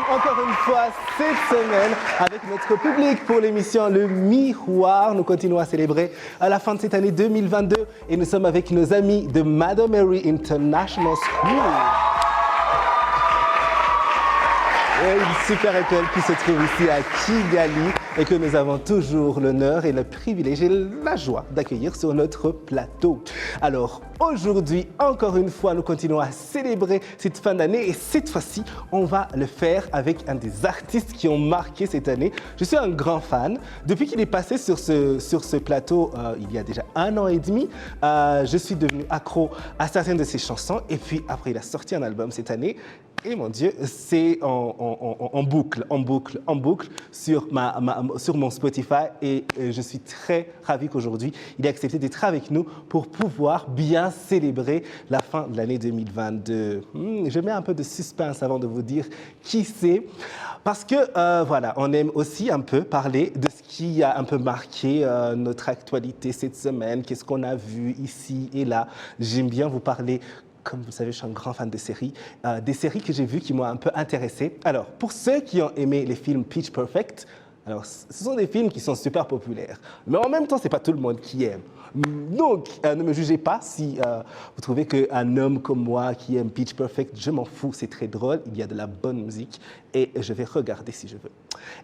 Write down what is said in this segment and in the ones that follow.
encore une fois cette semaine avec notre public pour l'émission Le Miroir. Nous continuons à célébrer à la fin de cette année 2022 et nous sommes avec nos amis de Madame Mary International School. Une super école qui se trouve ici à Kigali et que nous avons toujours l'honneur et le privilège et la joie d'accueillir sur notre plateau. Alors aujourd'hui, encore une fois, nous continuons à célébrer cette fin d'année et cette fois-ci, on va le faire avec un des artistes qui ont marqué cette année. Je suis un grand fan. Depuis qu'il est passé sur ce plateau il y a déjà 1 an et demi, je suis devenu accro à certaines de ses chansons et puis après il a sorti un album cette année. Et mon Dieu, c'est en boucle sur mon Spotify et je suis très ravi qu'aujourd'hui, il ait accepté d'être avec nous pour pouvoir bien célébrer la fin de l'année 2022. Je mets un peu de suspense avant de vous dire qui c'est, parce que voilà, on aime aussi un peu parler de ce qui a un peu marqué notre actualité cette semaine, qu'est-ce qu'on a vu ici et là. J'aime bien vous parler. Comme vous le savez, je suis un grand fan de séries. Des séries que j'ai vues qui m'ont un peu intéressé. Alors, pour ceux qui ont aimé les films Pitch Perfect, alors, ce sont des films qui sont super populaires. Mais en même temps, ce n'est pas tout le monde qui aime. Donc, ne me jugez pas si vous trouvez qu'un homme comme moi qui aime Pitch Perfect, je m'en fous, c'est très drôle, il y a de la bonne musique et je vais regarder si je veux.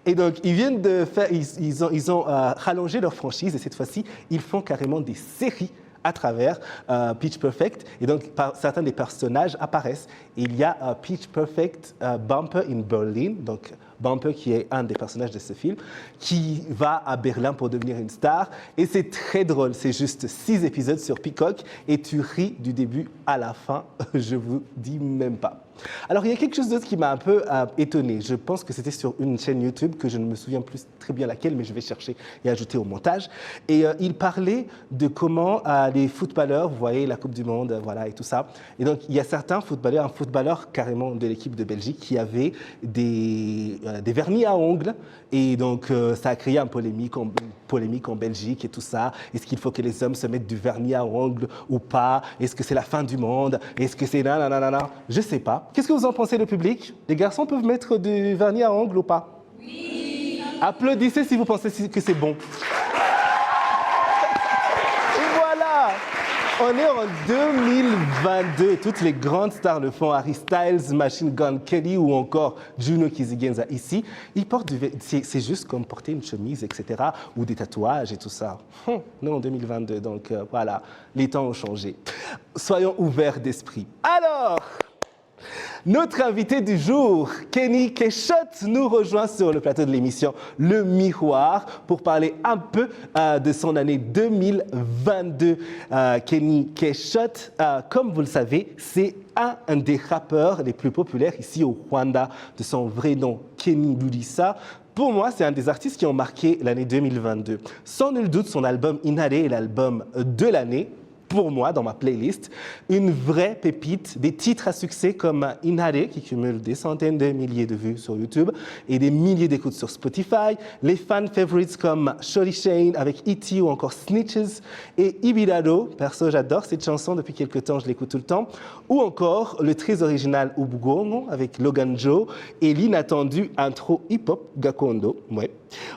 Et donc, ils viennent de faire, ils ont rallongé leur franchise et cette fois-ci, ils font carrément des séries à travers Pitch Perfect. Et donc, certains des personnages apparaissent. Il y a Pitch Perfect Bumper in Berlin, donc Bumper qui est un des personnages de ce film, qui va à Berlin pour devenir une star. Et c'est très drôle, c'est juste 6 épisodes sur Peacock et tu ris du début à la fin, je vous dis même pas. Alors, il y a quelque chose d'autre qui m'a un peu étonné. Je pense que c'était sur une chaîne YouTube que je ne me souviens plus très bien laquelle, mais je vais chercher et ajouter au montage. Et il parlait de comment les footballeurs, vous voyez, la Coupe du Monde, voilà, et tout ça. Et donc, il y a certains footballeurs, un footballeur carrément de l'équipe de Belgique qui avait des vernis à ongles. Et donc, ça a créé une polémique en Belgique et tout ça. Est-ce qu'il faut que les hommes se mettent du vernis à ongles ou pas? Est-ce que c'est la fin du monde? Est-ce que c'est nanana? Je sais pas. Qu'est-ce que vous en pensez, le public? Les garçons peuvent mettre du vernis à ongles ou pas? Oui. Applaudissez si vous pensez que c'est bon. Et voilà, on est en 2022. Toutes les grandes stars le font. Harry Styles, Machine Gun Kelly ou encore Juno Kizigenza ici. Ils portent c'est juste comme porter une chemise, etc. ou des tatouages et tout ça. Nous, en 2022, donc voilà, les temps ont changé. Soyons ouverts d'esprit. Alors, notre invité du jour, Kenny Keshotte, nous rejoint sur le plateau de l'émission Le Miroir pour parler un peu de son année 2022. Kenny Keshotte, comme vous le savez, c'est un des rappeurs les plus populaires ici au Rwanda, de son vrai nom, Kenny Ludisa. Pour moi, c'est un des artistes qui ont marqué l'année 2022. Sans nul doute, son album Inhalé est l'album de l'année. Pour moi, dans ma playlist, une vraie pépite, des titres à succès comme Inhalé, qui cumule des centaines de milliers de vues sur YouTube et des milliers d'écoutes sur Spotify, les fan favorites comme Shorty Shane avec E.T. ou encore Snitches et Ibirado, perso j'adore cette chanson depuis quelques temps, je l'écoute tout le temps, ou encore le très original Ubugongo avec Logan Joe et l'inattendu intro hip-hop Gakondo. Ouais.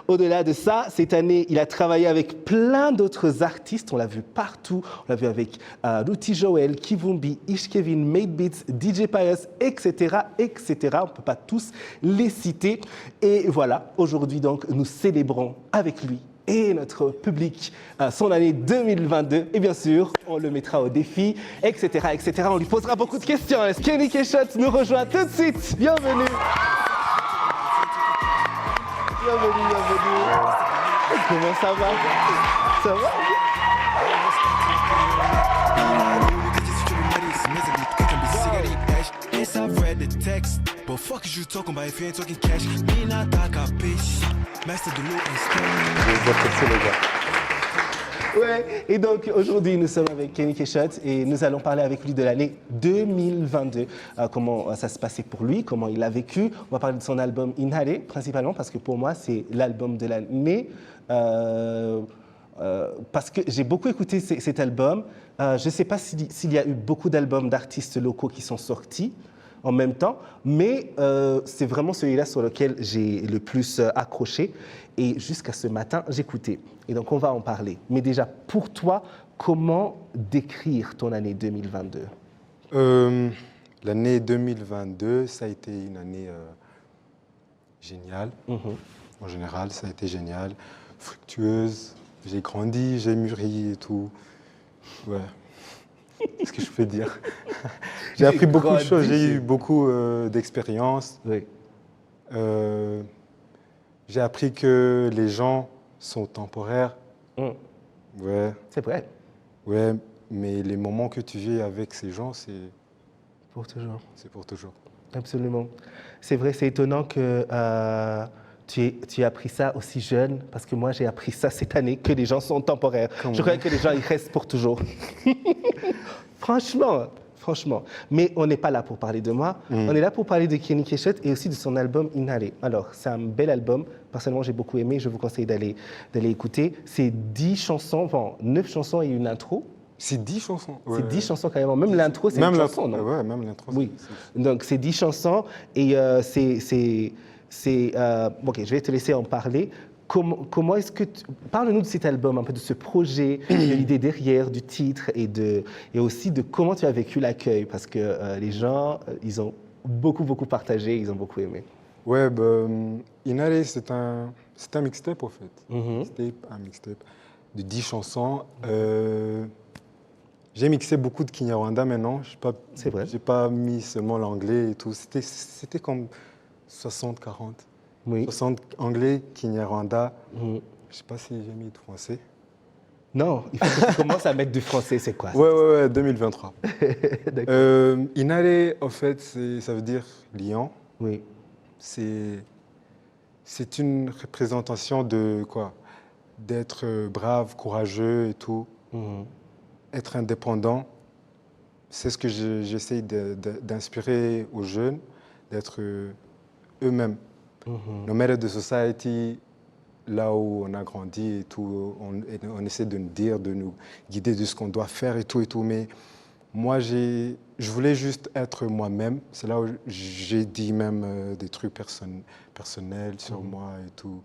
Au-delà de ça, cette année, il a travaillé avec plein d'autres artistes, on l'a vu partout, on l'a vu avec Ruti Joel, Kivumbi, Ish Kevin, Made Beats, DJ Pius, etc., etc. On ne peut pas tous les citer. Et voilà, aujourd'hui donc, nous célébrons avec lui et notre public son année 2022. Et bien sûr, on le mettra au défi, etc., etc. On lui posera beaucoup de questions. Kenny Keshotte nous rejoint tout de suite. Bienvenue. Bienvenue. Comment ça va? Ça va? I've read the text, but fuck is you talking about if you ain't talking cash? Me not talk a bitch, master de l'eau Ouais, et donc aujourd'hui nous sommes avec Kenny Keshotte et nous allons parler avec lui de l'année 2022, comment ça se passait pour lui, comment il a vécu. On va parler de son album Inhalé principalement parce que pour moi c'est l'album de l'année. Parce que j'ai beaucoup écouté cet album. Je ne sais pas s'il y a eu beaucoup d'albums d'artistes locaux qui sont sortis en même temps, mais c'est vraiment celui-là sur lequel j'ai le plus accroché. Et jusqu'à ce matin, j'écoutais. Et donc, on va en parler. Mais déjà, pour toi, comment décrire ton année 2022? L'année 2022, ça a été une année géniale. En général, ça a été génial, fructueuse. J'ai grandi, j'ai mûri et tout. Ouais. Qu'est-ce que je peux dire? J'ai appris beaucoup de choses, j'ai eu beaucoup d'expériences. Oui. J'ai appris que les gens sont temporaires. Ouais. C'est vrai. Ouais, mais les moments que tu vis avec ces gens, c'est Pour toujours. c'est pour toujours. Absolument. C'est vrai, c'est étonnant que tu aies appris ça aussi jeune, parce que moi, j'ai appris ça cette année, que les gens sont temporaires. Je croyais que les gens, ils restent pour toujours. Franchement. Mais on n'est pas là pour parler de moi. On est là pour parler de Kenny Keshet et aussi de son album Inhalé. Alors, c'est un bel album. Personnellement, j'ai beaucoup aimé. Je vous conseille d'aller écouter. C'est 10 chansons, enfin, 9 chansons et une intro. C'est 10 chansons. Ouais. C'est 10 chansons carrément. Même l'intro, c'est une chanson, non? Ouais, même l'intro. Oui. Donc, c'est 10 chansons et ok, je vais te laisser en parler. Comment est-ce que parle-nous de cet album, un peu de ce projet, de l'idée derrière, du titre et aussi de comment tu as vécu l'accueil, parce que les gens, ils ont beaucoup partagé, ils ont beaucoup aimé. Ouais, Inhalé, c'est un mixtape, en fait. C'était un mixtape de 10 chansons. J'ai mixé beaucoup de Kinyarwanda maintenant. C'est vrai. J'ai pas mis seulement l'anglais et tout. C'était comme 60-40. Oui. 60 anglais, Kinyarwanda. Je sais pas si j'ai mis de français. Non, il faut que tu commences à mettre du français, c'est quoi? Ouais, 2023. D'accord. Inhalé, en fait, ça veut dire lion. Oui. C'est une représentation de quoi? D'être brave, courageux et tout. Être indépendant. C'est ce que j'essaie d'inspirer aux jeunes, d'être eux-mêmes. No matter the society, là où on a grandi et tout, on essaie de nous dire, de nous guider de ce qu'on doit faire et tout. Mais moi, je voulais juste être moi-même. C'est là où j'ai dit même des trucs personnels sur moi et tout.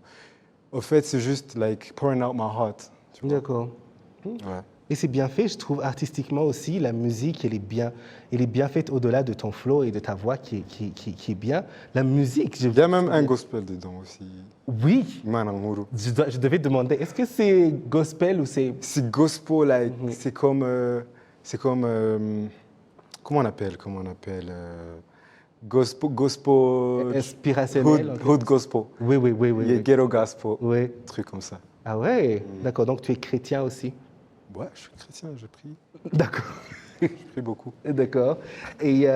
Au fait, c'est juste like pouring out my heart. D'accord. Ouais. Et c'est bien fait, je trouve, artistiquement aussi. La musique, elle est bien faite au-delà de ton flow et de ta voix qui est bien. La musique, il y a même un gospel dedans aussi. Oui. Mananguru. Je devais te demander, est-ce que c'est gospel ou c'est... C'est gospel, like, c'est comme comment on appelle gospel inspirationnel. Hood gospel. Oui. Ghetto gospel. Oui. Truc comme ça. Ah ouais, d'accord. Donc tu es chrétien aussi. Ouais, je suis chrétien, je prie. D'accord. Je prie beaucoup. D'accord. Et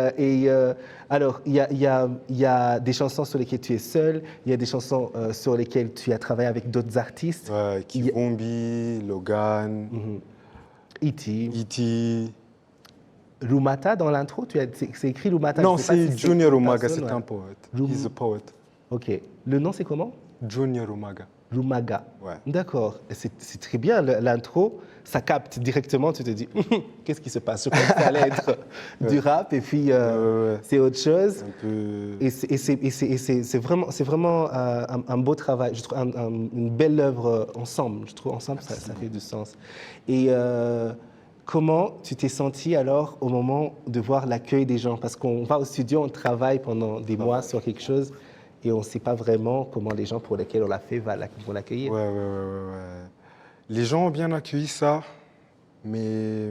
alors, il y a des chansons sur lesquelles tu es seul, il y a des chansons sur lesquelles tu as travaillé avec d'autres artistes. Ouais, Kivombi, Logan, E.T. Lumata dans l'intro, c'est écrit Lumata. Non, c'est Junior Umaga, c'est un poète. He's a poet. Ok. Le nom, c'est comment? Junior Umaga. Lumaga. Ouais. D'accord. C'est très bien l'intro. Ça capte directement. Tu te dis, qu'est-ce qui se passe? Je crois que ça allait être du rap et puis c'est autre chose. Un peu... Et c'est vraiment un beau travail. Je trouve une belle œuvre ensemble. Je trouve ensemble ça fait du sens. Et comment tu t'es senti alors au moment de voir l'accueil des gens? Parce qu'on va au studio, on travaille pendant des mois sur quelque chose. Et on ne sait pas vraiment comment les gens pour lesquels on l'a fait vont l'accueillir. Ouais. Les gens ont bien accueilli ça, mais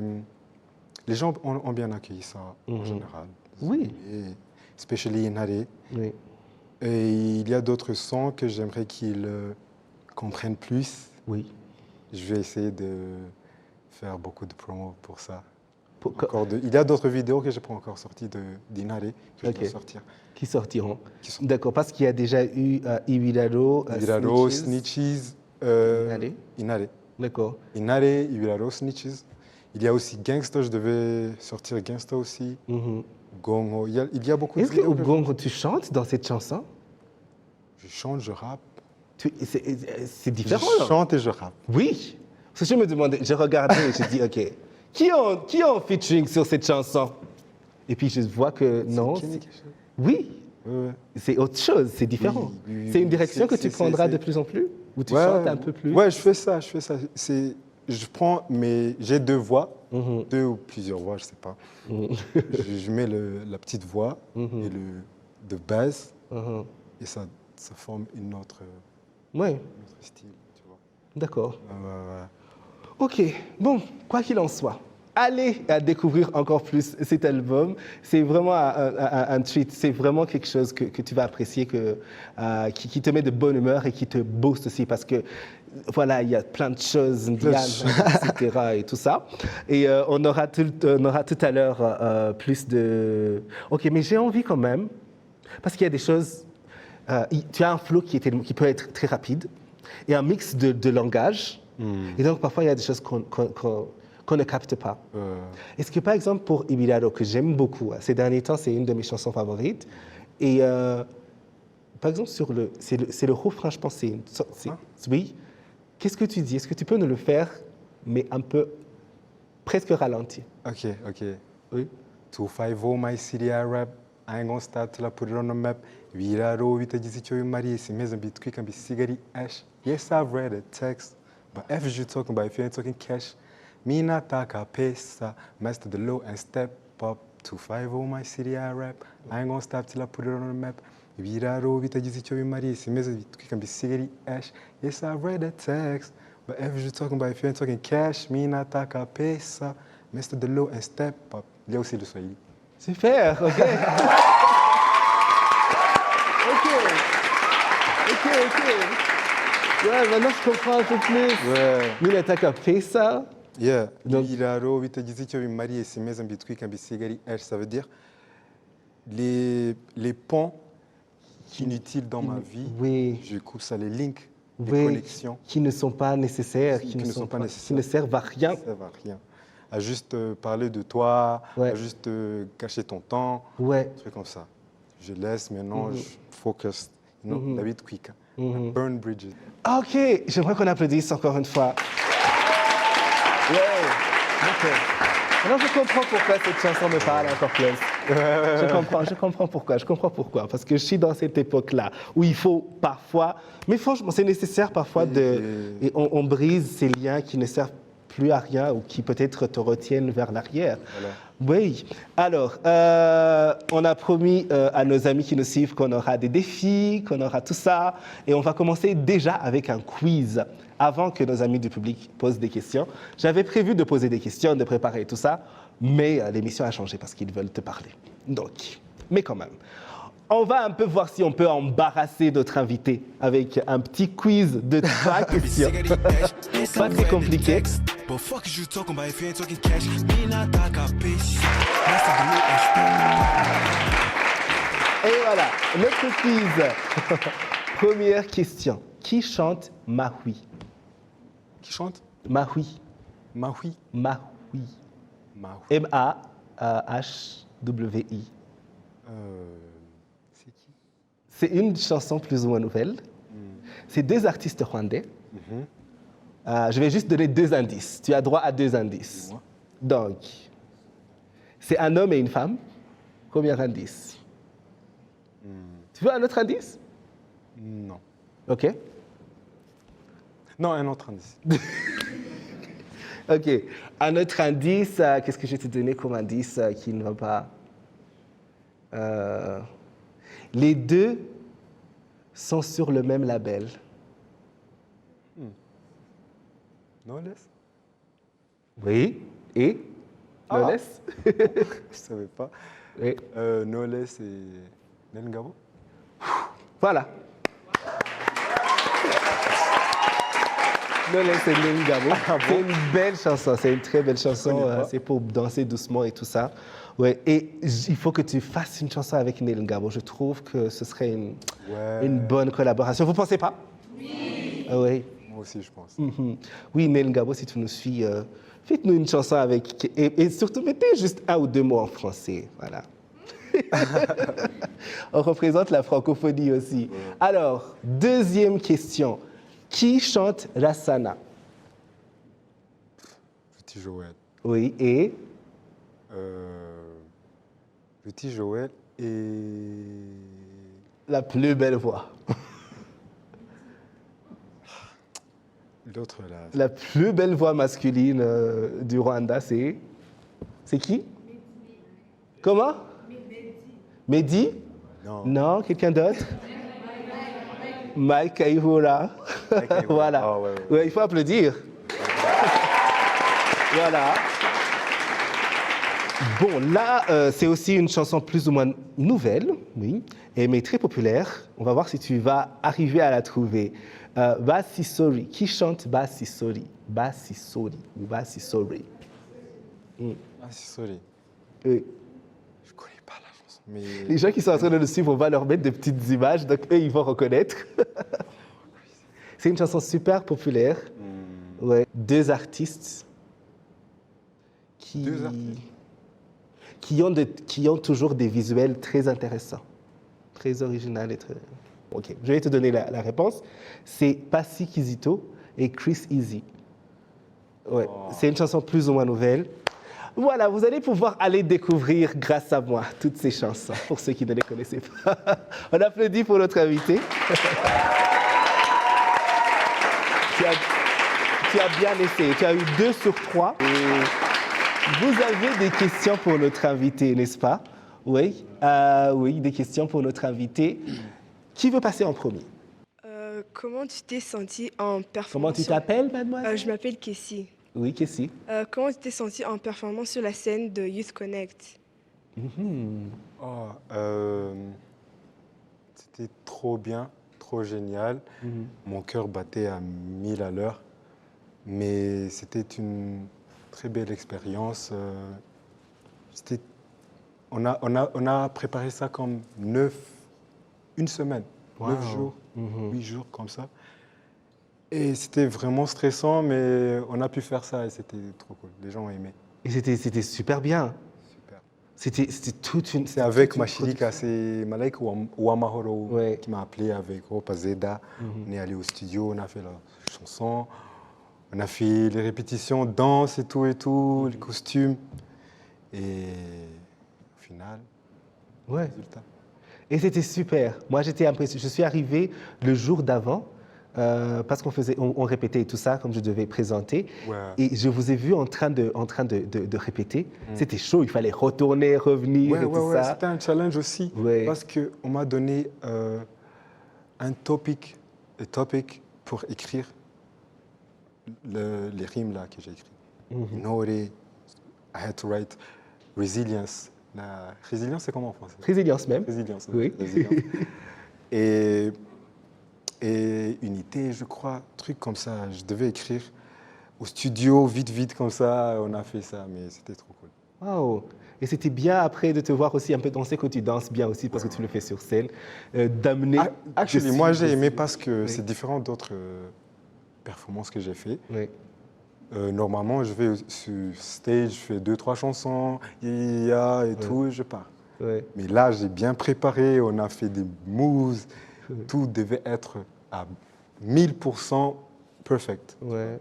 les gens ont bien accueilli ça en général. Oui. Especially Inhalé. Oui. Et il y a d'autres sons que j'aimerais qu'ils comprennent plus. Oui. Je vais essayer de faire beaucoup de promos pour ça. Il y a d'autres vidéos que je n'ai pas encore sorties d'Inhalé que je dois sortir. Qui sortiront. D'accord, parce qu'il y a déjà eu Iwilalo, Snitches, Inhalé. D'accord. Inhalé, Iwilalo, Snitches. Il y a aussi Gangsta, je devais sortir Gangsta aussi. Gongo, il y a beaucoup de vidéos. Est-ce que Gongo, tu chantes dans cette chanson? Je chante, je rappe. C'est différent, Je chante et je rappe. Oui. Parce que je me demandais, je regardais et je dis, OK, qui ont featuring sur cette chanson? Et puis je vois que non. Kenny quelque chose. Oui, Ouais. c'est autre chose, c'est différent. Oui, oui, c'est une oui. direction que tu prendras de plus en plus? Ou tu chantes un peu plus? Ouais, je fais ça. Je prends, mais j'ai deux voix, deux ou plusieurs voix, je sais pas. je mets la petite voix et de base, et ça forme une autre Oui, style, tu vois. d'accord. Ouais. Ok, bon, quoi qu'il en soit, allez à découvrir encore plus cet album. C'est vraiment un treat, c'est vraiment quelque chose que tu vas apprécier, qui te met de bonne humeur et qui te booste aussi parce que voilà, il y a plein de choses, Diane, etc. et tout ça. Et on aura tout à l'heure plus de... Ok, mais j'ai envie quand même, parce qu'il y a des choses... tu as un flow qui peut être très rapide et un mix de langage. Et donc, parfois, il y a des choses qu'on ne capte pas. Est-ce que, par exemple, pour Ibiraro, que j'aime beaucoup, ces derniers temps, c'est une de mes chansons favorites. Et, par exemple, c'est le refrain, je pense, oui. Qu'est-ce que tu dis? Est-ce que tu peux nous le faire, mais un peu, presque ralenti? Ok. Oui. 250 my city I rap. I ain't gonna stop till I put it on the map. Viraro, vitagize icyo bimariye, simeze mbitwika mbisigari ash. Yes, I've read the text, but if you talking about if you ain't talking cash, me nataka pesa, master the low and step up. 250 my city I rap. I ain't gonna stop till I put it on the map. Viraro, vitagize icyo bimariye, simeze mbitwika mbisigari ash. Yes, I've read the text, but if you talking about if you ain't talking cash, me nataka pesa, master the low and step up. Il y a aussi le Swahili. Super, ok. ok. Ouais, maintenant je comprends un peu plus. Ouais. Minataka Pesa. Yeah. Donc- Ibiraro bitagize icyo bimariye simeze mbitwika mbisigari ash. Ça veut dire les ponts inutiles dans ma vie, Oui. je coupe ça, les links, les Oui, connexions, qui ne sont pas nécessaires, qui ne sont pas nécessaires. qui ne servent à rien. ça ne servent à rien. À juste parler de toi, Ouais. à juste cacher ton temps, Ouais. des trucs comme ça. Je laisse maintenant, je focus. You know, David Quick, Burn Bridges. Ok, j'aimerais qu'on applaudisse encore une fois. Ouais. Ok. Maintenant, je comprends pourquoi cette chanson me parle encore plus. Je comprends pourquoi. Parce que je suis dans cette époque-là où il faut parfois, mais franchement, c'est nécessaire parfois et on brise ces liens qui ne servent plus à rien ou qui peut-être te retiennent vers l'arrière. Voilà. Oui. Alors, on a promis à nos amis qui nous suivent qu'on aura des défis, qu'on aura tout ça. Et on va commencer déjà avec un quiz. Avant que nos amis du public posent des questions, j'avais prévu de poser des questions, de préparer tout ça, mais l'émission a changé parce qu'ils veulent te parler. Donc, mais quand même. On va un peu voir si on peut embarrasser notre invité avec un petit quiz de 3 questions. Pas très compliqué. But fuck is you talking about if you ain't talking cash? Me not talk a piece. Master the low and step. Et voilà, notre quiz. Première question. Qui chante Mahoui? Qui chante? Mahoui. Mahoui. Mahoui. Mahoui. M-A-H-W-I. C'est qui? C'est une chanson plus ou moins nouvelle. C'est 2 artistes rwandais. Je vais juste donner 2 indices. Tu as droit à 2 indices. Dis-moi. Donc, c'est un homme et une femme. Premier indice. Tu veux un autre indice? Non. OK. Non, un autre indice. OK. Un autre indice, qu'est-ce que je vais te donner comme indice qui ne va pas? Les 2 sont sur le même label. No Less? Oui. Et? No Less? Je savais pas. Oui. No Less et Nengabo? Voilà. No Less et Nengabo. C'est une belle chanson, c'est une très belle chanson. connais pas. C'est pour danser doucement et tout ça. Ouais. Et il faut que tu fasses une chanson avec Neil Ngabo. Je trouve que ce serait une bonne collaboration. Vous ne pensez pas? Oui. Oui. Moi aussi, je pense. Oui, Neil Ngabo, si tu nous suis, faites-nous une chanson avec... Et surtout, mettez juste 1 ou 2 mots en français. Voilà. On représente la francophonie aussi. Alors, deuxième question. Qui chante Rassana? Petit Joël. Oui, et Petit Joël et... La plus belle voix. L'autre là. La plus belle voix masculine du Rwanda, c'est... C'est qui? Comment? Mehdi? Non. Non, quelqu'un d'autre? Mike Kaivola. Mike Kaivola. Voilà. Ah, ouais. Ouais, il faut applaudir. Voilà. Bon, là, c'est aussi une chanson plus ou moins nouvelle, oui, mais très populaire. On va voir si tu vas arriver à la trouver. Basisori. Qui chante Basisori? Basisori ou Basisori? Ah, c'est sorry. Euh, Je connais pas la chanson. Mais... Les gens qui sont en train de le suivre, on va leur mettre des petites images, donc eux, ils vont reconnaître. C'est une chanson super populaire. Ouais. Deux artistes Deux artistes. qui ont toujours des visuels très intéressants, très originaux et très... Ok, je vais te donner la réponse. C'est Passy Kizito et Chris Easy. Ouais, c'est une chanson plus ou moins nouvelle. Voilà, vous allez pouvoir aller découvrir, grâce à moi, toutes ces chansons, pour ceux qui ne les connaissaient pas. On applaudit pour notre invité. Tu as bien essayé. Tu as eu 2 sur 3. Et vous avez des questions pour notre invité, n'est-ce pas? Oui, oui, des questions pour notre invité. Qui veut passer en premier? Comment tu t'es sentie en performance? Comment tu t'appelles, mademoiselle? Je m'appelle Kessie. Oui, Kessie. Comment tu t'es sentie en performance sur la scène de Youth Connect? Oh, c'était trop bien, trop génial. Mon cœur battait à 1000 à l'heure. Mais c'était une très belle expérience. On a préparé ça comme une semaine, 9 jours, 8 jours comme ça. Et c'était vraiment stressant, mais on a pu faire ça et c'était trop cool. Les gens ont aimé. Et c'était super bien. Super. C'était toute une... C'est avec Machilika, c'est Malaika Ouamahoro Ouais. qui m'a appelé avec Opa Zeda. On est allé au studio, on a fait la chanson, on a fait les répétitions, danse et tout, les costumes. Et au final, Ouais. résultat. Et c'était super. Moi, j'étais impressionné. Je suis arrivé le jour d'avant, parce on répétait et tout ça, comme je devais présenter. Ouais. Et je vous ai vu en train de répéter. C'était chaud, il fallait retourner, revenir et tout ça. C'était un challenge aussi, parce qu'on m'a donné un topic pour écrire les rimes là que j'ai écrites. Nore, I had to write resilience. La résilience, c'est comment en français? Résilience même. Résilience. Oui. Résilience. Et unité, je crois, truc comme ça. Je devais écrire au studio, vite, comme ça. On a fait ça, mais c'était trop cool. Wow. Et c'était bien après de te voir aussi un peu danser, que tu danses bien aussi, parce que tu le fais sur scène, d'amener... Actually, moi, j'ai aimé parce que c'est différent d'autres performances que j'ai fait. Oui. Normalement, je vais sur stage, je fais 2-3 chansons, et tout, et je pars. Ouais. Mais là, j'ai bien préparé, on a fait des moves, tout devait être à 1000% perfect. Ouais.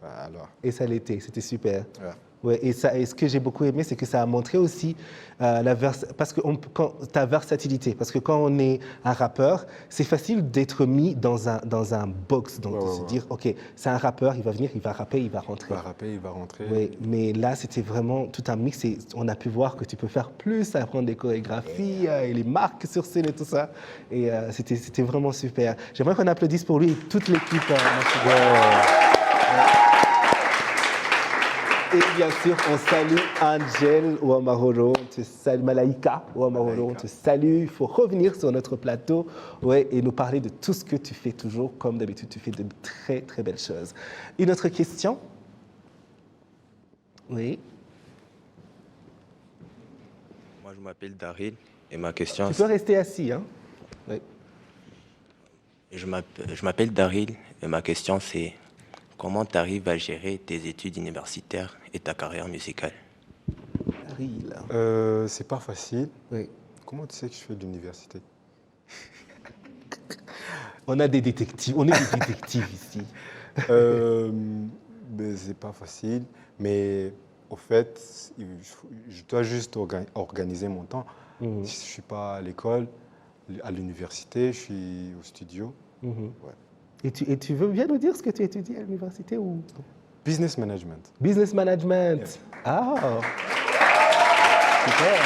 Alors. Et ça l'était, c'était super. Ouais. Ouais, et ce que j'ai beaucoup aimé, c'est que ça a montré aussi ta versatilité. Parce que quand on est un rappeur, c'est facile d'être mis dans un box, donc de se dire, OK, c'est un rappeur, il va venir, il va rapper, il va rentrer. Il va rapper, il va rentrer. Oui, mais là, c'était vraiment tout un mix. Et on a pu voir que tu peux faire plus, apprendre des chorégraphies, et les marques sur scène et tout ça. Et c'était vraiment super. J'aimerais qu'on applaudisse pour lui et toute l'équipe. Et bien sûr, on salue Angel Ouamahoro, on te salue Malaika Ouamahoro, on te salue. Il faut revenir sur notre plateau et nous parler de tout ce que tu fais toujours. Comme d'habitude, tu fais de très, très belles choses. Une autre question? Oui. Moi, je m'appelle Daryl et ma question... Tu peux rester assis, hein? Oui. Je m'appelle Daryl et ma question, c'est... Comment tu arrives à gérer tes études universitaires et ta carrière musicale? C'est pas facile. Oui. Comment tu sais que je fais de l'université? On est des détectives ici. C'est pas facile, mais au fait, je dois juste organiser mon temps. Si je ne suis pas à l'école, à l'université, je suis au studio. Ouais. Et tu veux bien nous dire ce que tu étudies à l'université ou... Business management. Business management. Yes. Ah, super.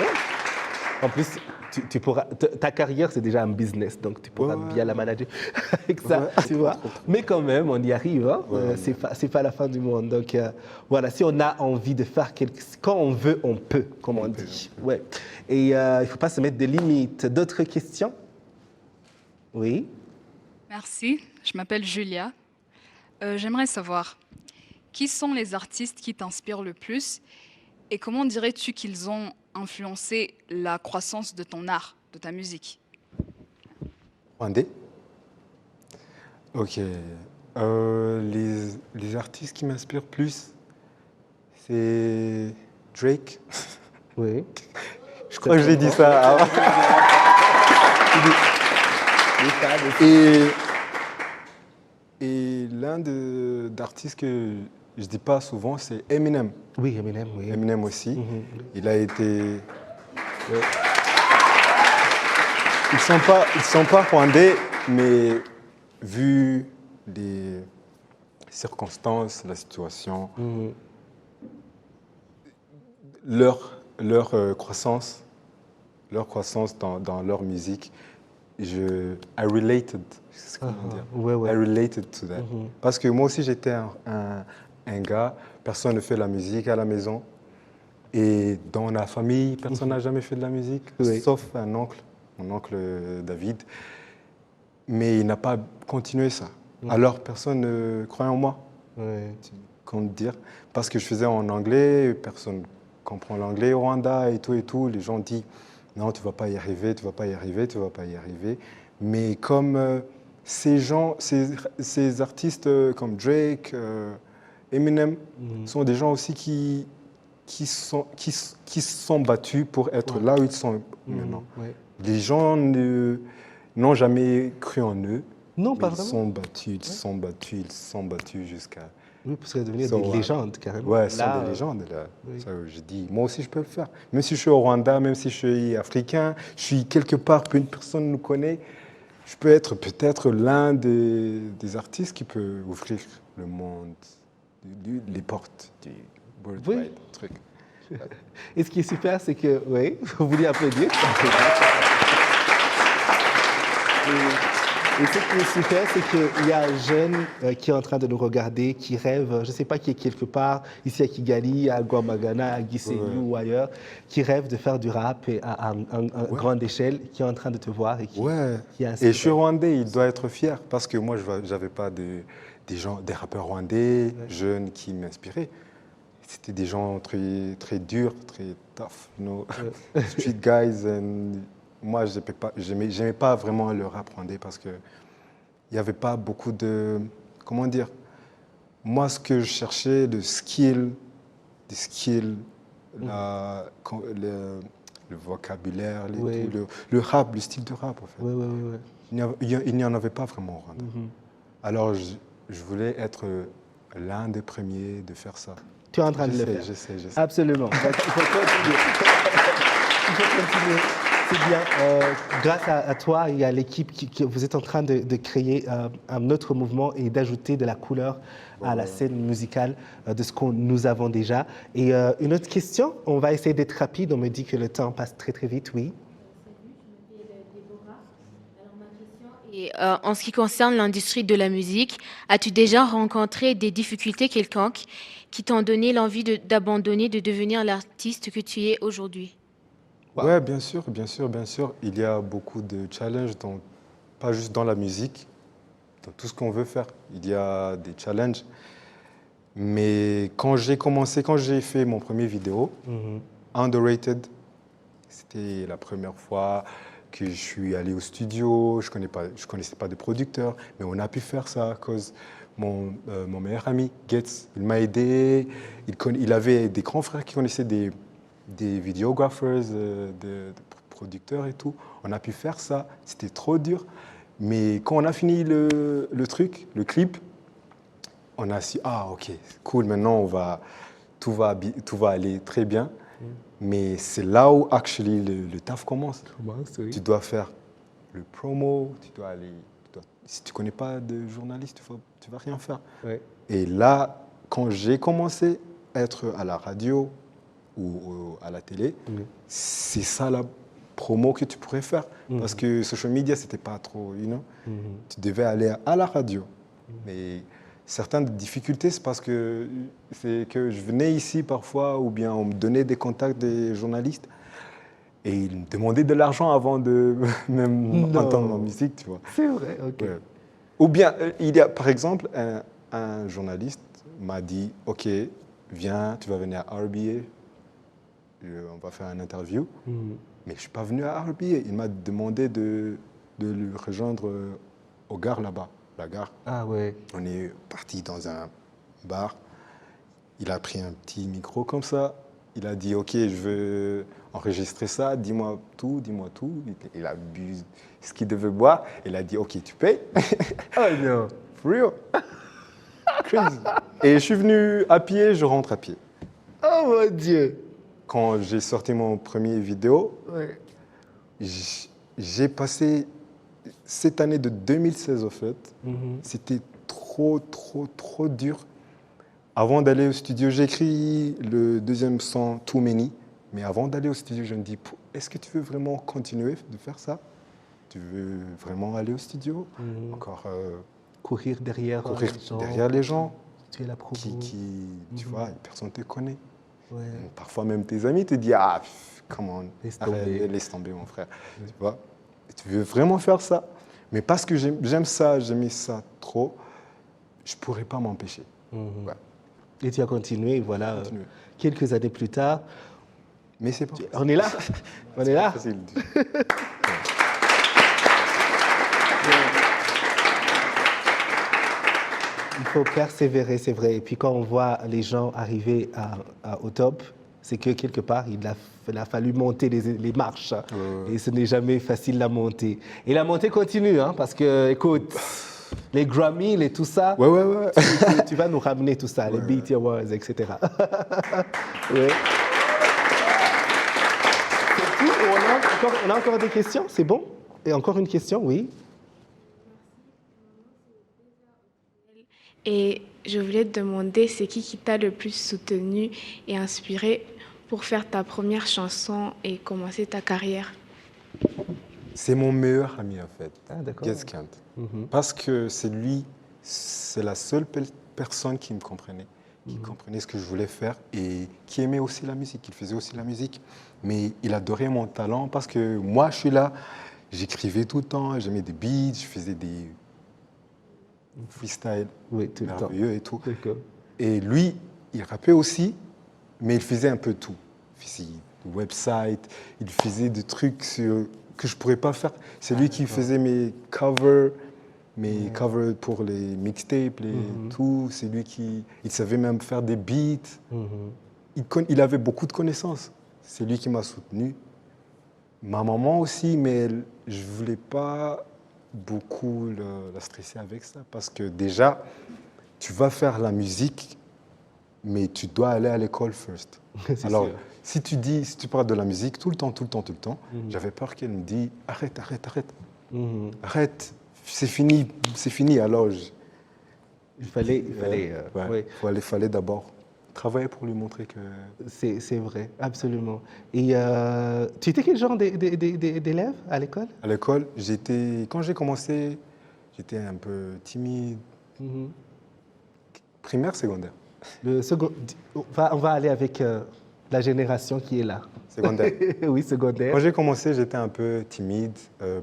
Ouais. En plus, tu pourras, ta carrière, c'est déjà un business, donc tu pourras bien la manager avec ça, tu vois. Mais quand même, on y arrive, hein. C'est pas la fin du monde. Donc voilà, si on a envie de faire quand on veut, on peut, comme on dit. Ouais. Et il ne faut pas se mettre de limites. D'autres questions? Oui. Merci, je m'appelle Julia. J'aimerais savoir, qui sont les artistes qui t'inspirent le plus et comment dirais-tu qu'ils ont influencé la croissance de ton art, de ta musique? Rwandais. Ok. Les artistes qui m'inspirent plus, c'est Drake. Oui. Je crois que j'ai dit ça avant. Et l'un d'artistes que je ne dis pas souvent, c'est Eminem. Oui, Eminem, oui. Eminem aussi. Il a été... Ils sont pas rwandais, mais vu les circonstances, la situation, leur croissance dans leur musique, I related, c'est comment dire? Ouais. I related to that. Parce que moi aussi, j'étais un gars, personne ne fait la musique à la maison. Et dans la famille, personne n'a jamais fait de la musique, sauf un oncle, mon oncle David. Mais il n'a pas continué ça. Alors, personne ne croyait en moi, comment dire. Parce que je faisais en anglais, personne ne comprend l'anglais au Rwanda et tout. Les gens disent, non, tu ne vas pas y arriver, tu ne vas pas y arriver, tu ne vas pas y arriver. Mais comme ces artistes comme Drake, Eminem, sont des gens aussi qui se sont battus pour être là où ils sont maintenant. Les gens n'ont jamais cru en eux. Non, pas ils vraiment. ils se sont battus jusqu'à... Oui, parce qu'ils devenir des légendes, carrément. Ouais, ce sont des légendes. Là. Ça, je dis, moi aussi, je peux le faire. Même si je suis au Rwanda, même si je suis africain, je suis quelque part, une personne nous connaît, je peux être peut-être l'un des artistes qui peut ouvrir le monde, les portes du World Wide truc. Et ce qui est super, c'est que, oui, vous voulez applaudir. Et ce qui est super, c'est qu'il y a un jeune qui est en train de nous regarder, qui rêve, je ne sais pas, qui est quelque part, ici à Kigali, à Guamagana, à Gisenyi ou ailleurs, qui rêve de faire du rap à grande échelle, qui est en train de te voir et qui a Et je suis rwandais, il doit être fier, parce que moi, je n'avais pas des rappeurs rwandais jeunes qui m'inspiraient. C'était des gens très, très durs, très tough, street guys. Moi, je n'aimais pas vraiment le rap rwandais parce qu'il n'y avait pas beaucoup de... Comment dire? Moi, ce que je cherchais, le vocabulaire, le rap, le style de rap, en fait. Il n'y en avait pas vraiment au Rwanda. Alors, je voulais être l'un des premiers de faire ça. Tu es en train de le faire. Je sais. Absolument. Il faut continuer. Il faut continuer. C'est bien. Grâce à toi et à l'équipe, vous êtes en train de créer un autre mouvement et d'ajouter de la couleur à la scène musicale de ce que nous avons déjà. Et une autre question, on va essayer d'être rapide. On me dit que le temps passe très très vite, oui. Et en ce qui concerne l'industrie de la musique, as-tu déjà rencontré des difficultés quelconques qui t'ont donné l'envie d'abandonner, de devenir l'artiste que tu es aujourd'hui? Oui, bien sûr. Il y a beaucoup de challenges, pas juste dans la musique, dans tout ce qu'on veut faire. Il y a des challenges. Mais quand j'ai fait mon premier vidéo, Underrated, c'était la première fois que je suis allé au studio. Je connaissais pas de producteur, mais on a pu faire ça à cause mon meilleur ami, Getz, il m'a aidé. Il avait des grands frères qui connaissaient des videographers, des producteurs et tout. On a pu faire ça. C'était trop dur. Mais quand on a fini le clip, on a su, ok, cool, maintenant tout va aller très bien. Mais c'est là où, actually, le taf commence. Oui. Tu dois faire le promo, si tu ne connais pas de journaliste, tu ne vas rien faire. Ouais. Et là, quand j'ai commencé à être à la radio ou à la télé, c'est ça la promo que tu pourrais faire. Parce que social media, ce n'était pas trop, Tu devais aller à la radio. Mais certaines difficultés, c'est parce que je venais ici parfois, ou bien on me donnait des contacts des journalistes, et ils me demandaient de l'argent avant de même entendre ma musique, tu vois. C'est vrai, ok. Ouais. Ou bien, il y a par exemple un journaliste m'a dit, OK, viens, tu vas venir à RBA, on va faire une interview. Mais je ne suis pas venu à RBA. Il m'a demandé de le rejoindre au gare là-bas, la gare. Ah ouais. On est parti dans un bar. Il a pris un petit micro comme ça. Il a dit, OK, je veux enregistrer ça, dis-moi tout. Il a bu ce qu'il devait boire. Il a dit, OK, tu payes. Oh non. For real. Crazy. Et je suis venu à pied, je rentre à pied. Oh mon Dieu. Quand j'ai sorti mon premier vidéo, Ouais. j'ai passé cette année de 2016 au fait. C'était trop dur. Avant d'aller au studio, j'ai écrit le deuxième son Too Many. Mais avant d'aller au studio, je me dis, est-ce que tu veux vraiment continuer de faire ça? Tu veux vraiment aller au studio? Encore Courir derrière les gens. Tu es la promo. Tu vois, personne ne te connaît. Ouais. Parfois même tes amis te disent, ah, comment, Laisse tomber mon frère. Tu vois? Et tu veux vraiment faire ça. Mais parce que j'aime ça, j'aimais ça trop, je ne pourrais pas m'empêcher. Ouais. Et tu as continué, voilà. Quelques années plus tard. Mais c'est pas On est là. On est là. Facile. Il faut persévérer, c'est vrai. Et puis quand on voit les gens arriver au top, c'est que quelque part, il a fallu monter les marches. Et ce n'est jamais facile la montée. Et la montée continue, hein, parce que, écoute, les Grammy, tout ça, Ouais. tu vas nous ramener tout ça, les BET Awards, etc. Ouais. C'est tout. On a encore des questions, c'est bon? Et encore une question, oui. Et je voulais te demander, c'est qui t'a le plus soutenu et inspiré pour faire ta première chanson et commencer ta carrière? C'est mon meilleur ami, en fait. Ah, d'accord. Guess Kant. Parce que c'est la seule personne qui me comprenait, qui comprenait ce que je voulais faire et qui aimait aussi la musique. Il faisait aussi la musique, mais il adorait mon talent parce que moi, je suis là, j'écrivais tout le temps, j'aimais des beats, je faisais des freestyle merveilleux et tout. Et lui, il rappait aussi, mais il faisait un peu tout. Il faisait des websites, il faisait des trucs que je ne pourrais pas faire. C'est lui qui faisait mes covers pour les mixtapes, tout. C'est lui il savait même faire des beats. Il avait beaucoup de connaissances. C'est lui qui m'a soutenu. Ma maman aussi, mais je ne voulais pas beaucoup la stresser avec ça parce que déjà, tu vas faire la musique, mais tu dois aller à l'école first. Alors, si tu parles de la musique tout le temps, j'avais peur qu'elle me dise arrête, c'est fini. Alors, il fallait d'abord travailler pour lui montrer que... C'est vrai, absolument. Et tu étais quel genre d'élève à l'école? À l'école, quand j'ai commencé, j'étais un peu timide. Primaire, secondaire. On va aller avec la génération qui est là. Secondaire. Oui, secondaire. Quand j'ai commencé, j'étais un peu timide,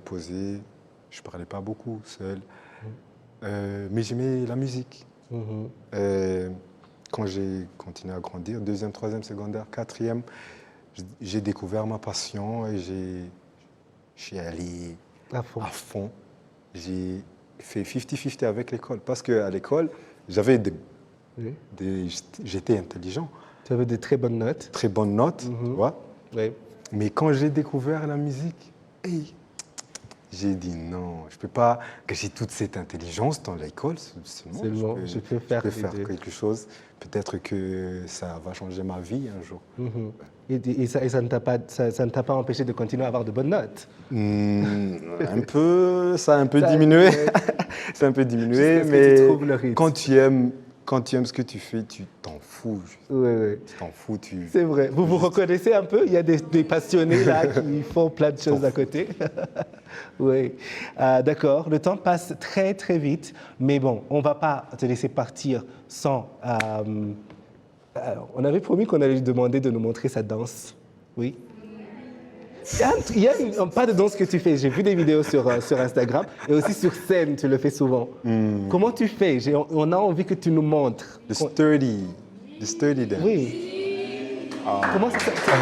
posé. Je ne parlais pas beaucoup, seul. Mais j'aimais la musique. Quand j'ai continué à grandir, 2e, 3e, secondaire, 4e, j'ai découvert ma passion et je suis allé à fond. J'ai fait 50-50 avec l'école parce qu'à l'école, j'étais intelligent. Tu avais de très bonnes notes. Très bonnes notes, tu vois. Oui. Mais quand j'ai découvert la musique, J'ai dit non, je ne peux pas gâcher toute cette intelligence dans l'école seulement. Je peux faire quelque chose. Peut-être que ça va changer ma vie un jour. Et ça ne t'a pas empêché de continuer à avoir de bonnes notes? Un peu, ça a un peu diminué. C'est un peu diminué, mais tu trouves le rythme. quand tu aimes ce que tu fais, tu t'en fous. Oui. Tu t'en fous. C'est vrai. Vous vous reconnaissez un peu? Il y a des passionnés là qui font plein de choses à côté. Oui. D'accord. Le temps passe très, très vite. Mais bon, on ne va pas te laisser partir sans... Alors, on avait promis qu'on allait lui demander de nous montrer sa danse. Oui. Il y a un pas de danse que tu fais. J'ai vu des vidéos sur Instagram et aussi sur scène, tu le fais souvent. Comment tu fais? On a envie que tu nous montres. The sturdy dance. Oui. Comment ça s'appelle?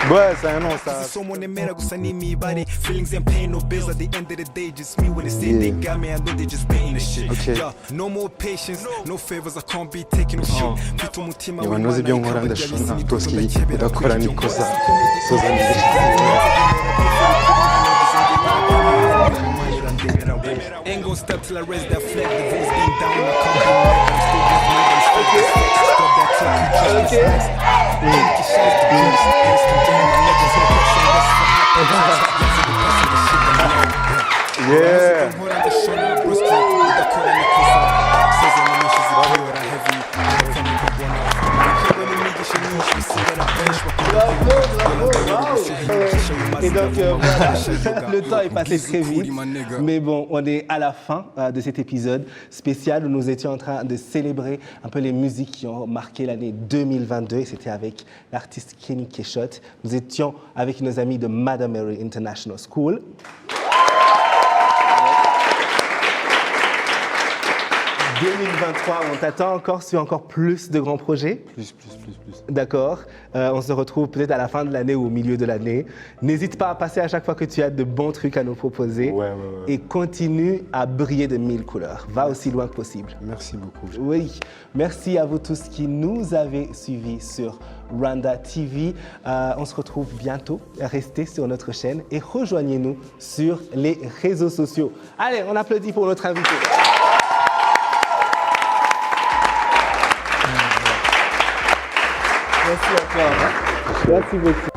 Ouais, c'est un nom, ça. Someone that made us need me body. Feelings and pain, no bills at the end of the day. Just me when they say they got me, I know they just baiting the shit. Okay. Yeah, no more patience, no favors, I can't be taking no shit. Fito mutima Iwe ntuzibye nkora ndashona toski udakora nikosa soza Ain't gon' stop till I raise that flag. The voice being down, I can't be mad. I'm still with me, but I'm still with stop that talk, you just next. Empty shots, the beast. It's condemned, my niggas no pressure. Yeah. Et donc, voilà, le temps est passé très vite. Mais bon, on est à la fin de cet épisode spécial où nous étions en train de célébrer un peu les musiques qui ont marqué l'année 2022. Et c'était avec l'artiste Kenny Quechot. Nous étions avec nos amis de Madame Mary International School. 2023, on t'attend encore sur encore plus de grands projets? Plus. D'accord. On se retrouve peut-être à la fin de l'année ou au milieu de l'année. N'hésite pas à passer à chaque fois que tu as de bons trucs à nous proposer. Ouais. Et continue à briller de 1000 couleurs. Va aussi loin que possible. Merci beaucoup. Oui. Merci à vous tous qui nous avez suivis sur Rwanda TV. On se retrouve bientôt. Restez sur notre chaîne et rejoignez-nous sur les réseaux sociaux. Allez, on applaudit pour notre invité. Merci encore. Merci beaucoup.